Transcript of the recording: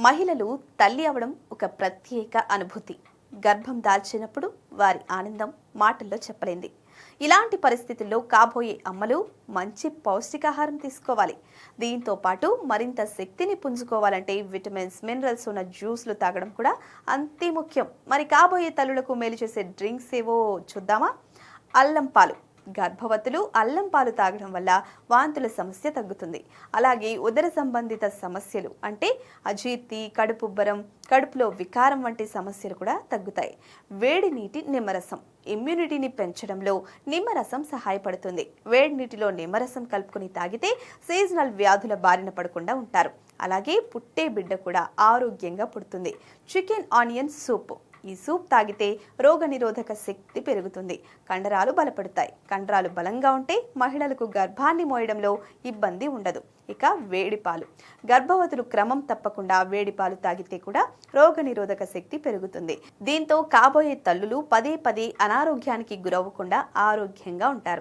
మహిళలు తల్లి అవడం ఒక ప్రత్యేక అనుభూతి. గర్భం దాల్చినప్పుడు వారి ఆనందం మాటల్లో చెప్పలేంది. ఇలాంటి పరిస్థితుల్లో కాబోయే అమ్మలు మంచి పౌష్టికాహారం తీసుకోవాలి. దీంతో పాటు మరింత శక్తిని పుంజుకోవాలంటే విటమిన్స్, మినరల్స్ ఉన్న జ్యూస్లు తాగడం కూడా అంతే ముఖ్యం. మరి కాబోయే తల్లులకు మేలు చేసే డ్రింక్స్ ఏవో చూద్దామా? అల్లం పాలు. గర్భవతులు అల్లం పాలు తాగడం వల్ల వాంతుల సమస్య తగ్గుతుంది. అలాగే ఉదర సంబంధిత సమస్యలు అంటే అజీర్తి, కడుపుబ్బరం, కడుపులో వికారం వంటి సమస్యలు కూడా తగ్గుతాయి. వేడి నీటి నిమ్మరసం ఇమ్యూనిటీని పెంచడంలో నిమ్మరసం సహాయపడుతుంది. వేడి నీటిలో నిమ్మరసం కలుపుకొని తాగితే సీజనల్ వ్యాధుల బారిన పడకుండా ఉంటారు. అలాగే పుట్టే బిడ్డ కూడా ఆరోగ్యంగా పుడుతుంది. Chicken onion soup. ఈ సూప్ తాగితే రోగనిరోధక శక్తి పెరుగుతుంది. కండరాలు బలపడతాయి. కండరాలు బలంగా ఉంటే మహిళలకు గర్భాన్ని మోయడంలో ఇబ్బంది ఉండదు. ఇక వేడిపాలు. గర్భవతులు క్రమం తప్పకుండా వేడిపాలు తాగితే కూడా రోగనిరోధక శక్తి పెరుగుతుంది. దీంతో కాబోయే తల్లులు పదే పదే అనారోగ్యానికి గురవ్వకుండా ఆరోగ్యంగా ఉంటారు.